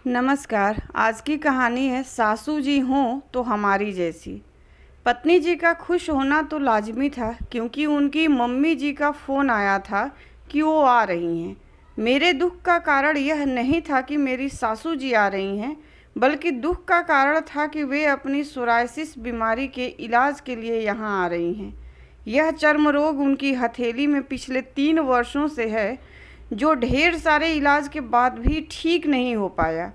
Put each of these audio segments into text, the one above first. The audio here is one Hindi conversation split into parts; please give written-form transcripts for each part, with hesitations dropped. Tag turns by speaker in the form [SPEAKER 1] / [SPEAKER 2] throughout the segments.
[SPEAKER 1] नमस्कार। आज की कहानी है सासू जी हों तो हमारी जैसी। पत्नी जी का खुश होना तो लाजमी था, क्योंकि उनकी मम्मी जी का फ़ोन आया था कि वो आ रही हैं। मेरे दुख का कारण यह नहीं था कि मेरी सासू जी आ रही हैं, बल्कि दुख का कारण था कि वे अपनी सोरायसिस बीमारी के इलाज के लिए यहाँ आ रही हैं। यह चर्म रोग उनकी हथेली में पिछले 3 वर्षों से है, जो ढेर सारे इलाज के बाद भी ठीक नहीं हो पाया।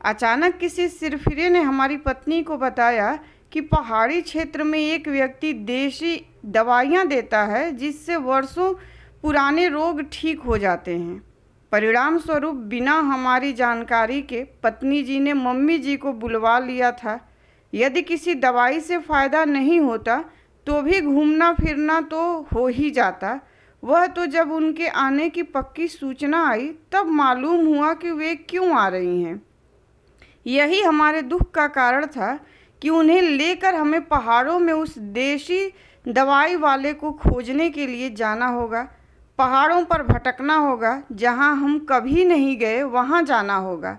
[SPEAKER 1] अचानक किसी सिरफिरे ने हमारी पत्नी को बताया कि पहाड़ी क्षेत्र में एक व्यक्ति देशी दवाइयाँ देता है, जिससे वर्षों पुराने रोग ठीक हो जाते हैं। परिणाम स्वरूप बिना हमारी जानकारी के पत्नी जी ने मम्मी जी को बुलवा लिया था। यदि किसी दवाई से फ़ायदा नहीं होता तो भी घूमना फिरना तो हो ही जाता। वह तो जब उनके आने की पक्की सूचना आई तब मालूम हुआ कि वे क्यों आ रही हैं। यही हमारे दुख का कारण था कि उन्हें लेकर हमें पहाड़ों में उस देशी दवाई वाले को खोजने के लिए जाना होगा। पहाड़ों पर भटकना होगा, जहां हम कभी नहीं गए वहां जाना होगा।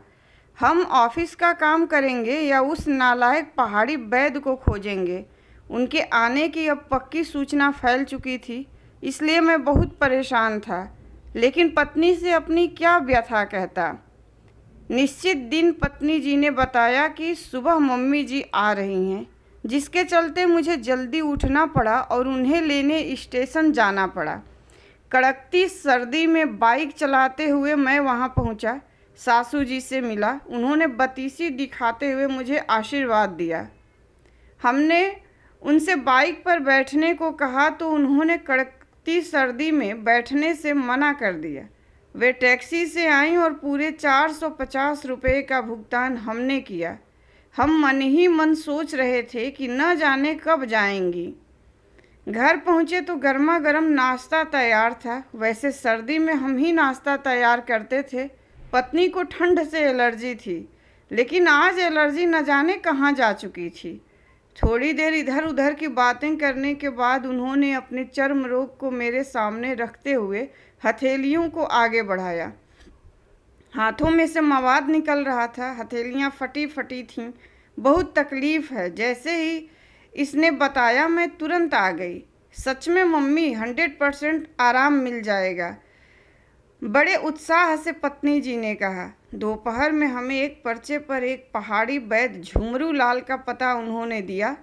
[SPEAKER 1] हम ऑफिस का काम करेंगे या उस नालायक पहाड़ी वैद्य को खोजेंगे। उनके आने की अब पक्की सूचना फैल चुकी थी, इसलिए मैं बहुत परेशान था, लेकिन पत्नी से अपनी क्या व्यथा कहता। निश्चित दिन पत्नी जी ने बताया कि सुबह मम्मी जी आ रही हैं, जिसके चलते मुझे जल्दी उठना पड़ा और उन्हें लेने स्टेशन जाना पड़ा। कड़कती सर्दी में बाइक चलाते हुए मैं वहां पहुंचा। सासू जी से मिला। उन्होंने बतीसी दिखाते हुए मुझे आशीर्वाद दिया। हमने उनसे बाइक पर बैठने को कहा तो उन्होंने कड़कती सर्दी में बैठने से मना कर दिया। वे टैक्सी से आईं और पूरे 450 रुपये का भुगतान हमने किया। हम मन ही मन सोच रहे थे कि न जाने कब जाएंगी। घर पहुँचे तो गर्मा गर्म नाश्ता तैयार था। वैसे सर्दी में हम ही नाश्ता तैयार करते थे। पत्नी को ठंड से एलर्जी थी, लेकिन आज एलर्जी न जाने कहाँ जा चुकी थी। थोड़ी देर इधर उधर की बातें करने के बाद उन्होंने अपने चर्म रोग को मेरे सामने रखते हुए हथेलियों को आगे बढ़ाया। हाथों में से मवाद निकल रहा था। हथेलियां फटी फटी थीं। बहुत तकलीफ़ है। जैसे ही इसने बताया मैं तुरंत आ गई। सच में मम्मी, 100% आराम मिल जाएगा, बड़े उत्साह से पत्नी जी ने कहा। दोपहर में हमें एक पर्चे पर एक पहाड़ी वैद्य झुमरू लाल का पता उन्होंने दिया।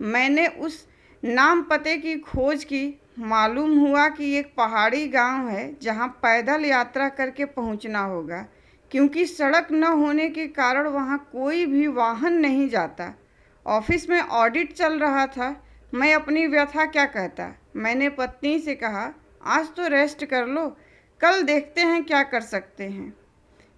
[SPEAKER 1] मैंने उस नाम पते की खोज की। मालूम हुआ कि एक पहाड़ी गांव है जहां पैदल यात्रा करके पहुंचना होगा, क्योंकि सड़क न होने के कारण वहां कोई भी वाहन नहीं जाता। ऑफिस में ऑडिट चल रहा था। मैं अपनी व्यथा क्या कहता। मैंने पत्नी से कहा, आज तो रेस्ट कर लो, कल देखते हैं क्या कर सकते हैं।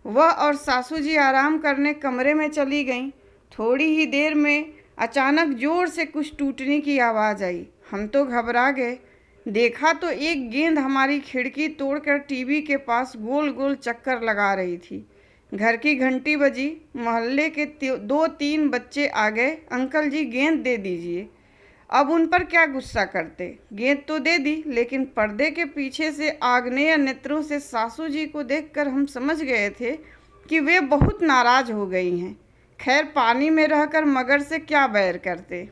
[SPEAKER 1] वह और सासू जी आराम करने कमरे में चली गईं। थोड़ी ही देर में अचानक जोर से कुछ टूटने की आवाज़ आई। हम तो घबरा गए। देखा तो एक गेंद हमारी खिड़की तोड़कर टीवी के पास गोल गोल चक्कर लगा रही थी। घर की घंटी बजी। मोहल्ले के 2-3 बच्चे आ गए। अंकल जी, गेंद दे दीजिए। अब उन पर क्या गुस्सा करते। गेंद तो दे दी, लेकिन पर्दे के पीछे से आग्नेय नेत्रों से सासू जी को देखकर हम समझ गए थे कि वे बहुत नाराज हो गई हैं। खैर, पानी में रहकर मगर से क्या बैर करते।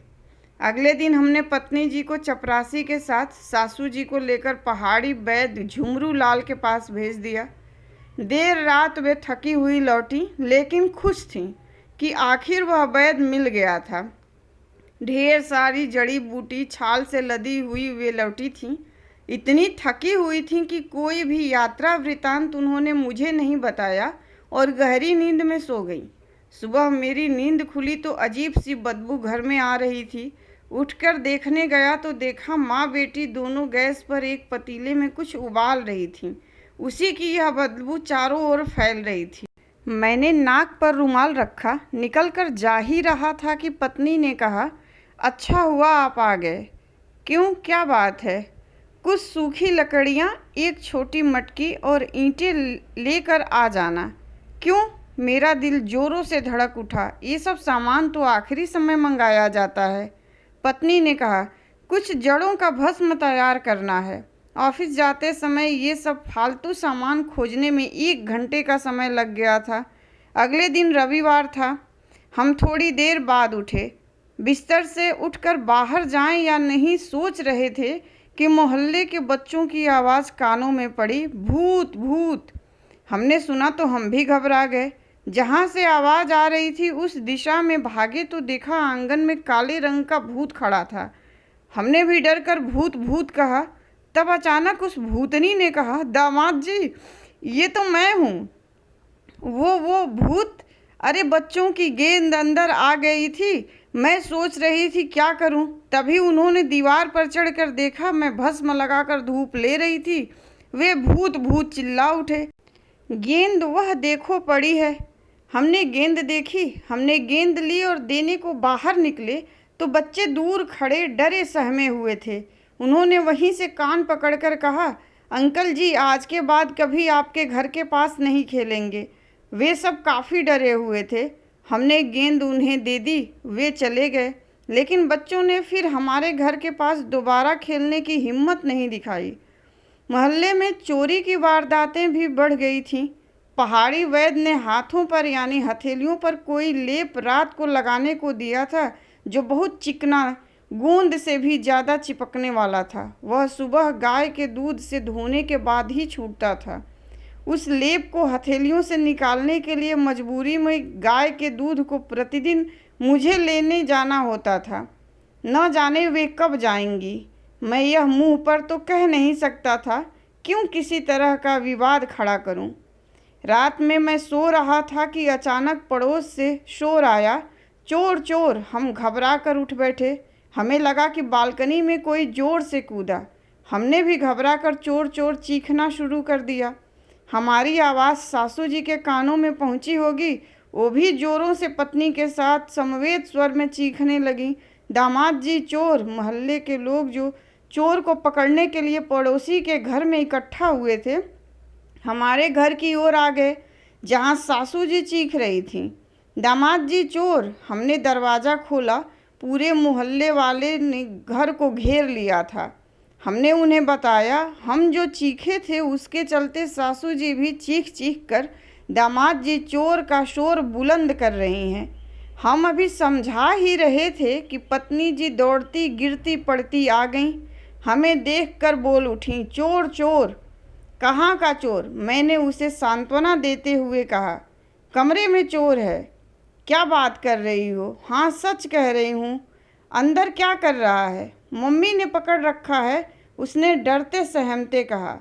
[SPEAKER 1] अगले दिन हमने पत्नी जी को चपरासी के साथ सासू जी को लेकर पहाड़ी वैद्य झुमरू लाल के पास भेज दिया। देर रात वे थकी हुई लौटी, लेकिन खुश थीं कि आखिर वह वैद्य मिल गया था। ढेर सारी जड़ी बूटी छाल से लदी हुई वे लौटी थीं। इतनी थकी हुई थीं कि कोई भी यात्रा वृतांत उन्होंने मुझे नहीं बताया और गहरी नींद में सो गई। सुबह मेरी नींद खुली तो अजीब सी बदबू घर में आ रही थी। उठकर देखने गया तो देखा माँ बेटी दोनों गैस पर एक पतीले में कुछ उबाल रही थीं। उसी की यह बदबू चारों ओर फैल रही थी। मैंने नाक पर रुमाल रखा। निकल कर जा ही रहा था कि पत्नी ने कहा, अच्छा हुआ आप आ गए। क्यों, क्या बात है? कुछ सूखी लकड़ियाँ, एक छोटी मटकी और ईंटें लेकर आ जाना। क्यों? मेरा दिल जोरों से धड़क उठा। ये सब सामान तो आखिरी समय मंगाया जाता है। पत्नी ने कहा, कुछ जड़ों का भस्म तैयार करना है। ऑफिस जाते समय ये सब फालतू सामान खोजने में 1 घंटे का समय लग गया था। अगले दिन रविवार था। हम थोड़ी देर बाद उठे। बिस्तर से उठकर बाहर जाएं या नहीं सोच रहे थे कि मोहल्ले के बच्चों की आवाज़ कानों में पड़ी, भूत भूत। हमने सुना तो हम भी घबरा गए। जहाँ से आवाज़ आ रही थी उस दिशा में भागे तो देखा आंगन में काले रंग का भूत खड़ा था। हमने भी डर कर भूत भूत कहा। तब अचानक उस भूतनी ने कहा, दामाद जी, ये तो मैं हूँ। वो भूत? अरे बच्चों की गेंद अंदर आ गई थी। मैं सोच रही थी क्या करूं, तभी उन्होंने दीवार पर चढ़कर देखा मैं भस्म लगाकर धूप ले रही थी। वे भूत भूत चिल्ला उठे, गेंद वह देखो पड़ी है। हमने गेंद देखी। हमने गेंद ली और देने को बाहर निकले तो बच्चे दूर खड़े डरे सहमे हुए थे। उन्होंने वहीं से कान पकड़कर कहा, अंकल जी, आज के बाद कभी आपके घर के पास नहीं खेलेंगे। वे सब काफ़ी डरे हुए थे। हमने गेंद उन्हें दे दी, वे चले गए। लेकिन बच्चों ने फिर हमारे घर के पास दोबारा खेलने की हिम्मत नहीं दिखाई। मोहल्ले में चोरी की वारदातें भी बढ़ गई थीं। पहाड़ी वैद्य ने हाथों पर यानी हथेलियों पर कोई लेप रात को लगाने को दिया था जो बहुत चिकना, गोंद से भी ज़्यादा चिपकने वाला था। वह सुबह गाय के दूध से धोने के बाद ही छूटता था। उस लेप को हथेलियों से निकालने के लिए मजबूरी में गाय के दूध को प्रतिदिन मुझे लेने जाना होता था। न जाने वे कब जाएंगी। मैं यह मुंह पर तो कह नहीं सकता था, क्यों किसी तरह का विवाद खड़ा करूं। रात में मैं सो रहा था कि अचानक पड़ोस से शोर आया, चोर चोर। हम घबरा कर उठ बैठे। हमें लगा कि बालकनी में कोई जोर से कूदा। हमने भी घबरा कर चोर चोर चीखना शुरू कर दिया। हमारी आवाज़ सासू जी के कानों में पहुंची होगी। वो भी जोरों से पत्नी के साथ समवेत स्वर में चीखने लगी, दामाद जी चोर। मोहल्ले के लोग जो चोर को पकड़ने के लिए पड़ोसी के घर में इकट्ठा हुए थे, हमारे घर की ओर आ गए जहां सासू जी चीख रही थीं, दामाद जी चोर। हमने दरवाज़ा खोला। पूरे मोहल्ले वाले ने घर को घेर लिया था। हमने उन्हें बताया हम जो चीखे थे उसके चलते सासू जी भी चीख चीख कर दामाद जी चोर का शोर बुलंद कर रही हैं। हम अभी समझा ही रहे थे कि पत्नी जी दौड़ती गिरती पड़ती आ गईं। हमें देखकर बोल उठी, चोर चोर। कहाँ का चोर? मैंने उसे सांत्वना देते हुए कहा, कमरे में चोर है। क्या बात कर रही हो? हाँ सच कह रही हूँ। अंदर क्या कर रहा है? मम्मी ने पकड़ रखा है, उसने डरते सहमते कहा।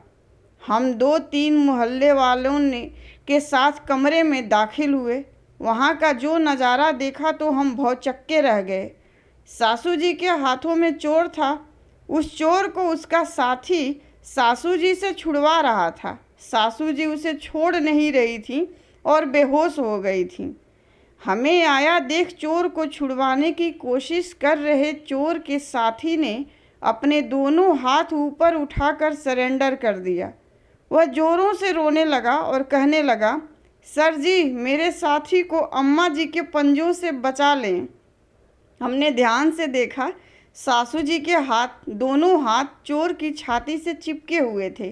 [SPEAKER 1] हम 2-3 मोहल्ले वालों ने के साथ कमरे में दाखिल हुए। वहाँ का जो नज़ारा देखा तो हम भौचक्के रह गए। सासू जी के हाथों में चोर था। उस चोर को उसका साथी सासू जी से छुड़वा रहा था। सासू जी उसे छोड़ नहीं रही थी और बेहोश हो गई थी। हमें आया देख चोर को छुड़वाने की कोशिश कर रहे चोर के साथी ने अपने दोनों हाथ ऊपर उठाकर सरेंडर कर दिया। वह जोरों से रोने लगा और कहने लगा, सर जी, मेरे साथी को अम्मा जी के पंजों से बचा लें। हमने ध्यान से देखा, सासू जी के हाथ, दोनों हाथ चोर की छाती से चिपके हुए थे।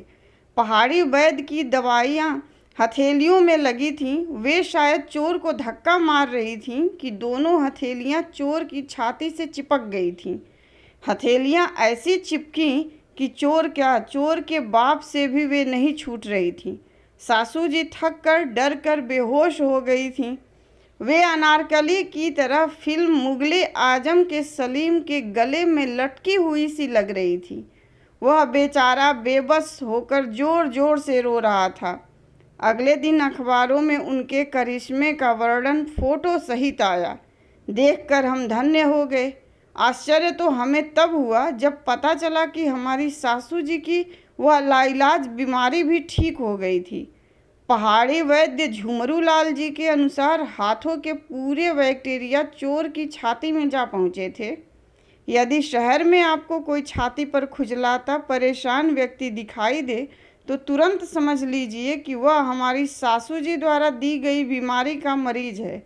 [SPEAKER 1] पहाड़ी वैद्य की दवाइयाँ हथेलियों में लगी थीं। वे शायद चोर को धक्का मार रही थीं कि दोनों हथेलियाँ चोर की छाती से चिपक गई थीं। हथेलियाँ ऐसी चिपकी कि चोर क्या, चोर के बाप से भी वे नहीं छूट रही थीं। सासू जी थक कर डर कर बेहोश हो गई थीं। वे अनारकली की तरह फिल्म मुगले आजम के सलीम के गले में लटकी हुई सी लग रही थी। वह बेचारा बेबस होकर जोर जोर से रो रहा था। अगले दिन अखबारों में उनके करिश्मे का वर्णन फोटो सहित आया। देखकर हम धन्य हो गए। आश्चर्य तो हमें तब हुआ जब पता चला कि हमारी सासू जी की वह लाइलाज बीमारी भी ठीक हो गई थी। पहाड़ी वैद्य झुमरू लाल जी के अनुसार हाथों के पूरे बैक्टीरिया चोर की छाती में जा पहुँचे थे। यदि शहर में आपको कोई छाती पर खुजलाता परेशान व्यक्ति दिखाई दे तो तुरंत समझ लीजिए कि वह हमारी सासू जी द्वारा दी गई बीमारी का मरीज है।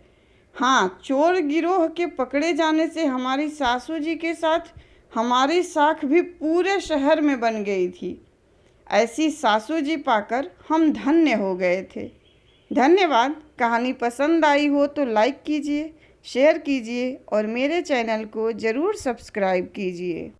[SPEAKER 1] हाँ, चोर गिरोह के पकड़े जाने से हमारी सासू जी के साथ हमारी साख भी पूरे शहर में बन गई थी। ऐसी सासू जी पाकर हम धन्य हो गए थे। धन्यवाद। कहानी पसंद आई हो तो लाइक कीजिए, शेयर कीजिए और मेरे चैनल को ज़रूर सब्सक्राइब कीजिए।